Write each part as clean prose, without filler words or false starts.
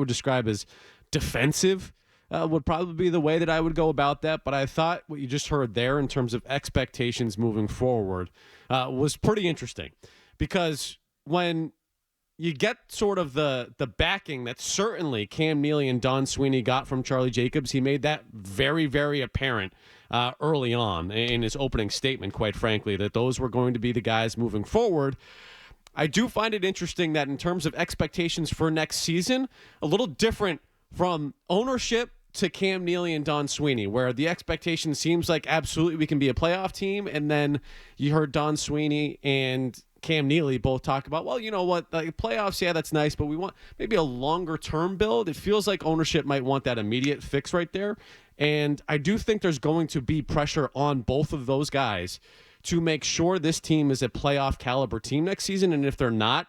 would describe as defensive would probably be the way that I would go about that. But I thought what you just heard there in terms of expectations moving forward was pretty interesting, because when you get sort of the backing that certainly Cam Neely and Don Sweeney got from Charlie Jacobs, he made that very, very apparent early on in his opening statement, quite frankly, that those were going to be the guys moving forward. I do find it interesting that in terms of expectations for next season, a little different from ownership to Cam Neely and Don Sweeney, where the expectation seems like absolutely we can be a playoff team, and then you heard Don Sweeney and Cam Neely both talk about, well, you know what, like playoffs, yeah, that's nice, but we want maybe a longer term build. It feels like ownership might want that immediate fix right there. And I do think there's going to be pressure on both of those guys to make sure this team is a playoff caliber team next season. And if they're not,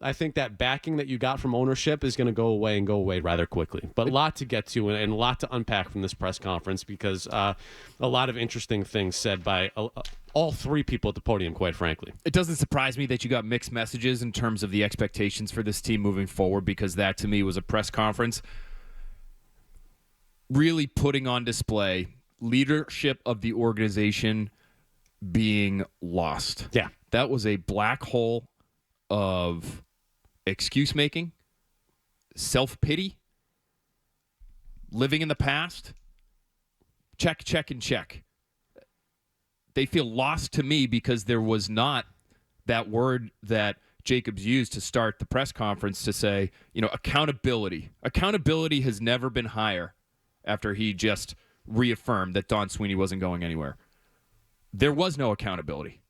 I think that backing that you got from ownership is going to go away rather quickly. But a lot to get to and a lot to unpack from this press conference, because a lot of interesting things said by all three people at the podium, quite frankly. It doesn't surprise me that you got mixed messages in terms of the expectations for this team moving forward, because that to me was a press conference really putting on display leadership of the organization being lost. Yeah. That was a black hole of excuse-making, self-pity, living in the past. Check, check, and check. They feel lost to me because there was not that word that Jacobs used to start the press conference to say, accountability. Accountability has never been higher after he just reaffirmed that Don Sweeney wasn't going anywhere. There was no accountability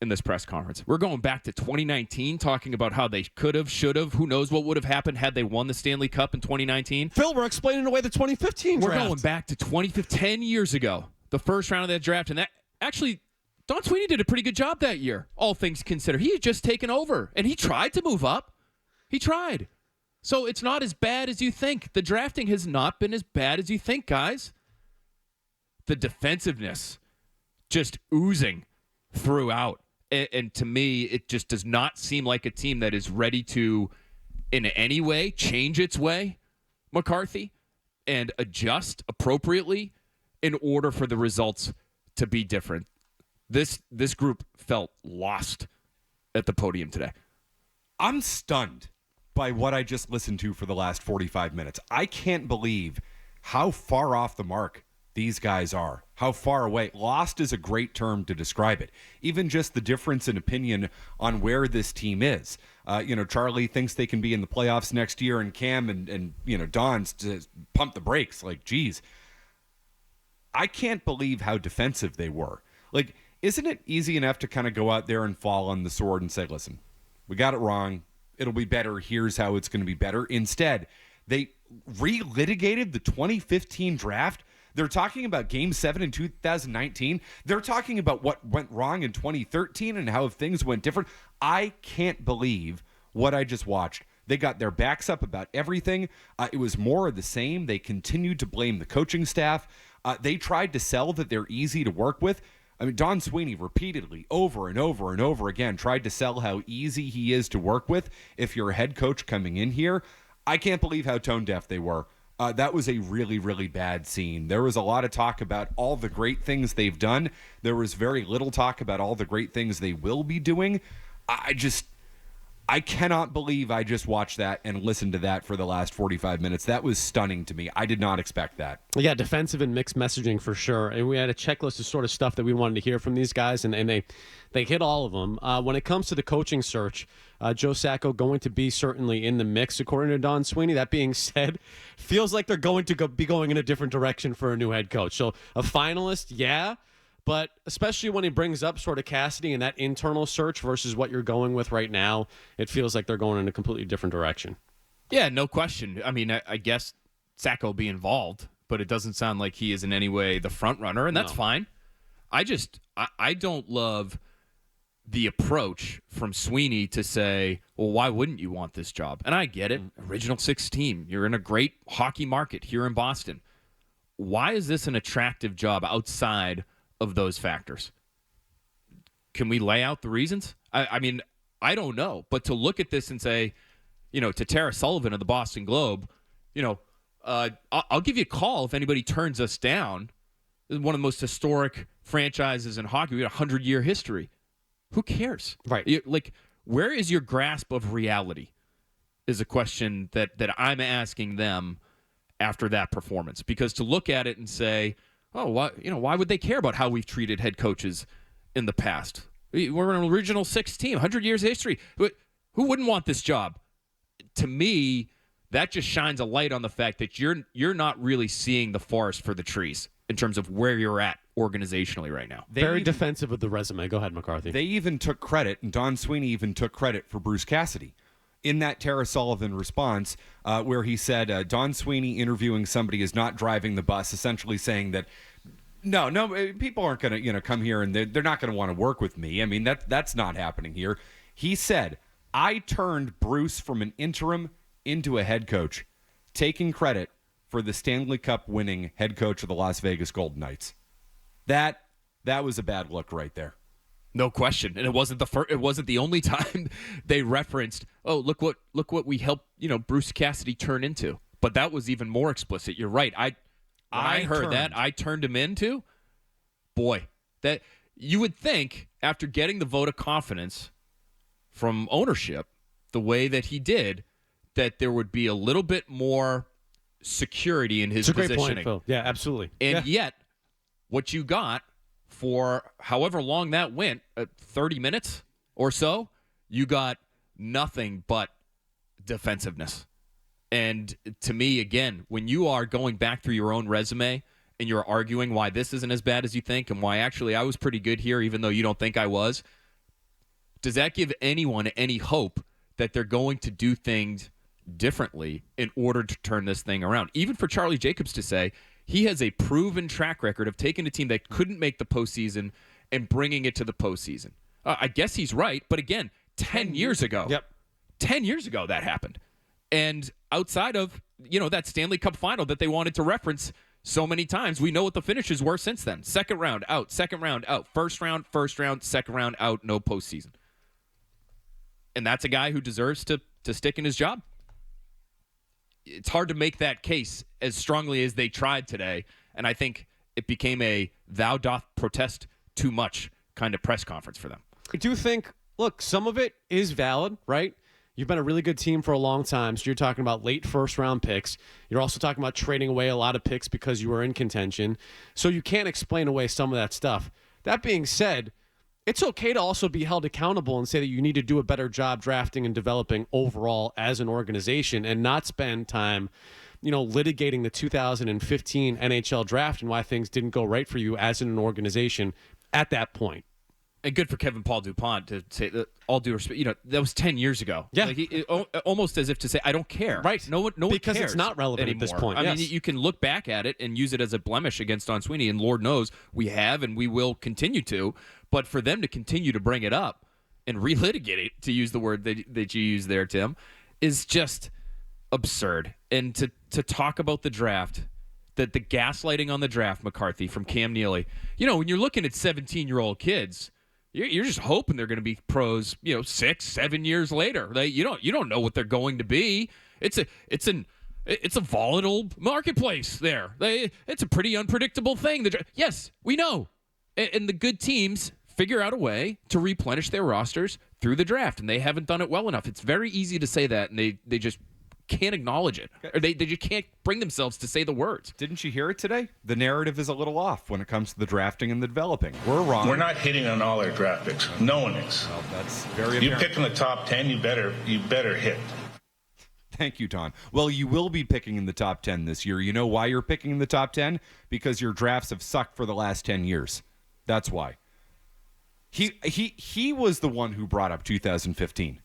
in this press conference. We're going back to 2019, talking about how they could have, should have, who knows what would have happened had they won the Stanley Cup in 2019. Phil, we're explaining away the 2015 draft. We're going back to 10 years ago, the first round of that draft. And that actually, Don Sweeney did a pretty good job that year, all things considered. He had just taken over, and he tried to move up. He tried. So it's not as bad as you think. The drafting has not been as bad as you think, guys. The defensiveness just oozing throughout. And to me, it just does not seem like a team that is ready to, in any way, change its way, McCarthy, and adjust appropriately in order for the results to be different. This group felt lost at the podium today. I'm stunned by what I just listened to for the last 45 minutes. I can't believe how far off the mark these guys are, how far away. Lost is a great term to describe it. Even just the difference in opinion on where this team is. Charlie thinks they can be in the playoffs next year, and Cam and Don's to pump the brakes. Like, geez, I can't believe how defensive they were. Like, isn't it easy enough to kind of go out there and fall on the sword and say, listen, we got it wrong. It'll be better. Here's how it's going to be better. Instead, they relitigated the 2015 draft. They're talking about Game 7 in 2019. They're talking about what went wrong in 2013 and how things went different. I can't believe what I just watched. They got their backs up about everything. It was more of the same. They continued to blame the coaching staff. They tried to sell that they're easy to work with. I mean, Don Sweeney repeatedly, over and over and over again, tried to sell how easy he is to work with if you're a head coach coming in here. I can't believe how tone deaf they were. That was a really, really bad scene. There was a lot of talk about all the great things they've done. There was very little talk about all the great things they will be doing. I cannot believe I just watched that and listened to that for the last 45 minutes. That was stunning to me. I did not expect that. Yeah, defensive and mixed messaging for sure. And we had a checklist of sort of stuff that we wanted to hear from these guys, and they hit all of them. When it comes to the coaching search, Joe Sacco going to be certainly in the mix, according to Don Sweeney. That being said, feels like they're going to be going in a different direction for a new head coach. So a finalist, yeah. But especially when he brings up sort of Cassidy and that internal search versus what you're going with right now, it feels like they're going in a completely different direction. Yeah, no question. I mean, I guess Sacco will be involved, but it doesn't sound like he is in any way the front runner, and that's fine. I don't love the approach from Sweeney to say, well, why wouldn't you want this job? And I get it. Original Six team. You're in a great hockey market here in Boston. Why is this an attractive job outside of those factors? Can we lay out the reasons? I mean, I don't know. But to look at this and say, to Tara Sullivan of the Boston Globe, I'll give you a call if anybody turns us down. This is one of the most historic franchises in hockey. We got a 100-year history. Who cares? Right. Where is your grasp of reality is a question that I'm asking them after that performance. Because to look at it and say, oh, why would they care about how we've treated head coaches in the past? We're an original 6 team, 100 years of history. Who wouldn't want this job? To me, that just shines a light on the fact that you're not really seeing the forest for the trees in terms of where you're at organizationally right now. Very defensive of the resume. Go ahead, McCarthy. They even took credit, and Don Sweeney even took credit for Bruce Cassidy in that Tara Sullivan response where he said Don Sweeney interviewing somebody is not driving the bus, essentially saying that no, people aren't going to come here and they're not going to want to work with me. I mean, that's not happening here. He said, I turned Bruce from an interim into a head coach, taking credit for the Stanley Cup winning head coach of the Las Vegas Golden Knights. That was a bad look right there. No question. And it wasn't the only time they referenced, oh, look what we helped, Bruce Cassidy turn into. But that was even more explicit. You're right. I heard that. I turned him into. Boy, that you would think after getting the vote of confidence from ownership the way that he did, that there would be a little bit more security in his positioning. It's a great point, Phil. Yeah, absolutely. And yet, what you got for however long that went, 30 minutes or so, you got nothing but defensiveness. And to me, again, when you are going back through your own resume and you're arguing why this isn't as bad as you think and why actually I was pretty good here even though you don't think I was, does that give anyone any hope that they're going to do things differently in order to turn this thing around? Even for Charlie Jacobs to say he has a proven track record of taking a team that couldn't make the postseason and bringing it to the postseason. I guess he's right, but again, 10 years ago. Yep. 10 years ago that happened. And outside of, that Stanley Cup final that they wanted to reference so many times, we know what the finishes were since then. Second round out, first round, second round out, no postseason. And that's a guy who deserves to stick in his job. It's hard to make that case as strongly as they tried today, and I think it became a thou doth protest too much kind of press conference for them. I do think, look, some of it is valid, right? You've been a really good team for a long time, so you're talking about late first-round picks. You're also talking about trading away a lot of picks because you were in contention, so you can't explain away some of that stuff. That being said, it's okay to also be held accountable and say that you need to do a better job drafting and developing overall as an organization and not spend time, litigating the 2015 NHL draft and why things didn't go right for you as an organization at that point. And good for Kevin Paul DuPont to say that, all due respect, that was 10 years ago. Yeah. Almost as if to say, I don't care. Right. No one because cares it's not relevant anymore. at this point. I Yes. mean, you can look back at it and use it as a blemish against Don Sweeney, and Lord knows we have and we will continue to. But for them to continue to bring it up and relitigate it, to use the word that you use there, Tim, is just absurd. And to talk about the draft, the gaslighting on the draft, McCarthy, from Cam Neely. When you're looking at 17-year-old kids, you're just hoping they're going to be pros, 6-7 years later. You don't know what they're going to be. It's a volatile marketplace there. It's a pretty unpredictable thing. Yes, we know. And the good teams figure out a way to replenish their rosters through the draft, and they haven't done it well enough. It's very easy to say that, and they just can't acknowledge it. Or they just can't bring themselves to say the words. Didn't you hear it today? The narrative is a little off when it comes to the drafting and the developing. We're wrong. We're not hitting on all our draft picks. No one is. Well, that's very You apparent. pick in the top 10, you better hit. Thank you, Don. Well, you will be picking in the top 10 this year. You know why you're picking in the top 10? Because your drafts have sucked for the last 10 years. That's why. He was the one who brought up 2015.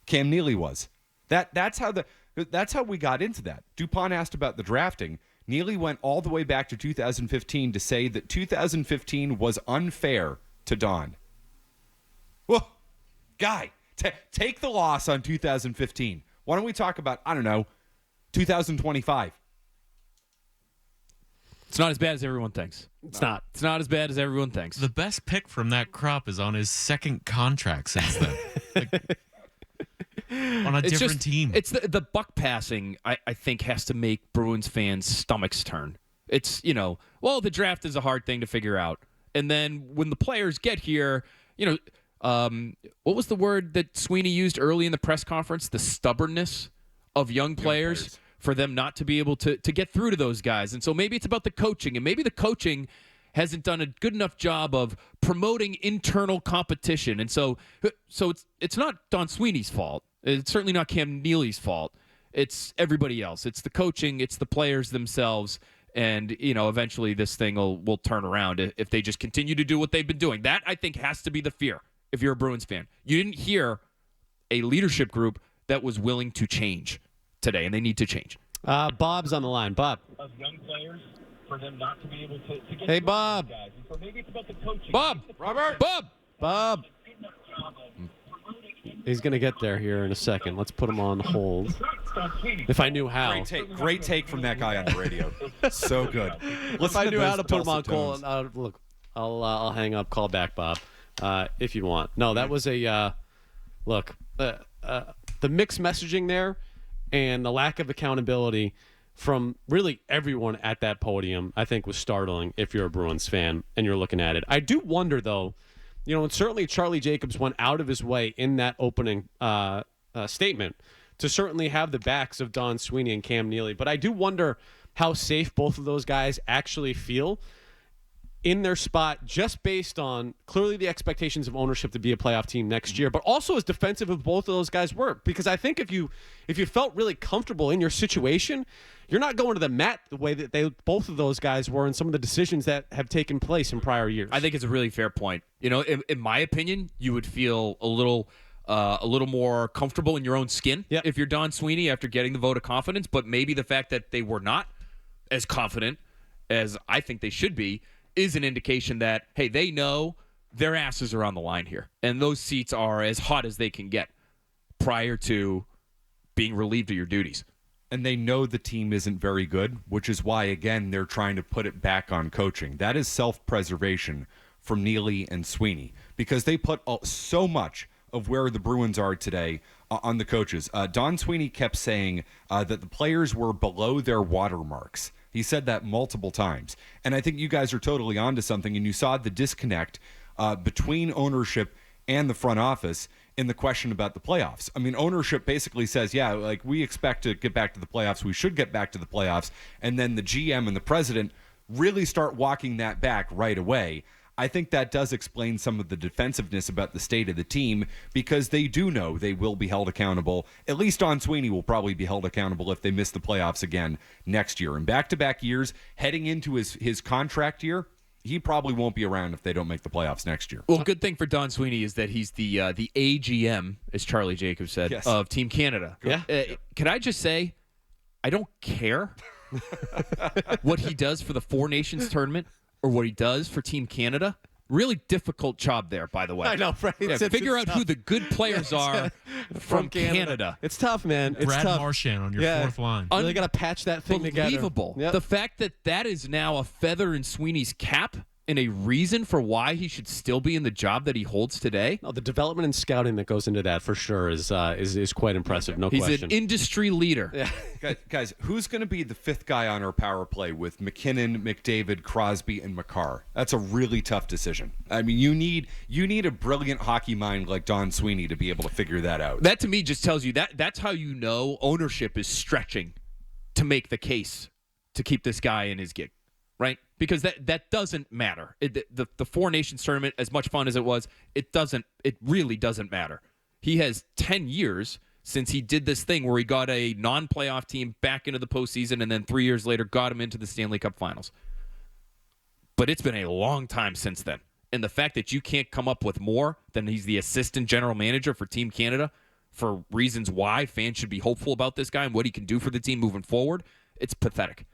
Cam Neely was. That's how we got into that. DuPont asked about the drafting. Neely went all the way back to 2015 to say that 2015 was unfair to Don. Well, guy, take the loss on 2015. Why don't we talk about, 2025? It's not as bad as everyone thinks. It's not. It's not as bad as everyone thinks. The best pick from that crop is on his second contract since then. on a different team. It's the buck passing, I think, has to make Bruins fans' stomachs turn. It's, the draft is a hard thing to figure out. And then when the players get here, what was the word that Sweeney used early in the press conference? The stubbornness of young players for them not to be able to get through to those guys. And so maybe it's about the coaching, and maybe the coaching hasn't done a good enough job of promoting internal competition. And so it's not Don Sweeney's fault. It's certainly not Cam Neely's fault. It's everybody else. It's the coaching. It's the players themselves. And, eventually this thing will turn around if they just continue to do what they've been doing. That, I think, has to be the fear if you're a Bruins fan. You didn't hear a leadership group that was willing to change today, and they need to change. Bob's on the line. Bob. Of young players for them not to be able to get Hey, Bob. guys. And so maybe it's about the coaching. Bob. Robert. Bob. He's going to get there here in a second. Let's put him on hold. If I knew how. Great take from that guy on the radio. So good. If I knew how to put him on call, look, I'll hang up. Call back, Bob, if you want. No, that was a look. The mixed messaging there and the lack of accountability from really everyone at that podium, I think, was startling if you're a Bruins fan and you're looking at it. I do wonder, though, and certainly Charlie Jacobs went out of his way in that opening statement to certainly have the backs of Don Sweeney and Cam Neely. But I do wonder how safe both of those guys actually feel in their spot, just based on clearly the expectations of ownership to be a playoff team next year, but also as defensive as both of those guys were. Because I think if you felt really comfortable in your situation, you're not going to the mat the way that both of those guys were in some of the decisions that have taken place in prior years. I think it's a really fair point. In my opinion, you would feel a little more comfortable in your own skin if you're Don Sweeney after getting the vote of confidence. But maybe the fact that they were not as confident as I think they should be is an indication that, hey, they know their asses are on the line here, and those seats are as hot as they can get prior to being relieved of your duties. And they know the team isn't very good, which is why, again, they're trying to put it back on coaching. That is self-preservation from Neely and Sweeney, because they put so much of where the Bruins are today on the coaches. Don Sweeney kept saying that the players were below their watermarks. He said that multiple times. And I think you guys are totally onto something, and you saw the disconnect between ownership and the front office in the question about the playoffs. I mean, ownership basically says, we expect to get back to the playoffs. We should get back to the playoffs. And then the GM and the president really start walking that back right away. I think that does explain some of the defensiveness about the state of the team, because they do know they will be held accountable. At least Don Sweeney will probably be held accountable if they miss the playoffs again next year. And back-to-back years, heading into his contract year, he probably won't be around if they don't make the playoffs next year. Well, good thing for Don Sweeney is that he's the AGM, as Charlie Jacobs said, of Team Canada. Yeah. Can I just say, I don't care what he does for the Four Nations tournament or what he does for Team Canada. Really difficult job there, by the way. I know, right? Figure out who the good players are from Canada. It's tough, man. It's Brad tough. Marchand on your fourth line. Really got to patch that thing together. Unbelievable. Yep. The fact that is now a feather in Sweeney's cap and a reason for why he should still be in the job that he holds today. No, the development and scouting that goes into that for sure is quite impressive. No question. He's an industry leader. Yeah. Guys, who's going to be the fifth guy on our power play with McKinnon, McDavid, Crosby, and Makar? That's a really tough decision. I mean, you need a brilliant hockey mind like Don Sweeney to be able to figure that out. That to me just tells you that's how you know ownership is stretching to make the case to keep this guy in his gig, right? Because that doesn't matter. The Four Nations tournament, as much fun as it was, it really doesn't matter. He has 10 years since he did this thing where he got a non-playoff team back into the postseason and then 3 years later got him into the Stanley Cup Finals. But it's been a long time since then. And the fact that you can't come up with more than he's the assistant general manager for Team Canada for reasons why fans should be hopeful about this guy and what he can do for the team moving forward, it's pathetic.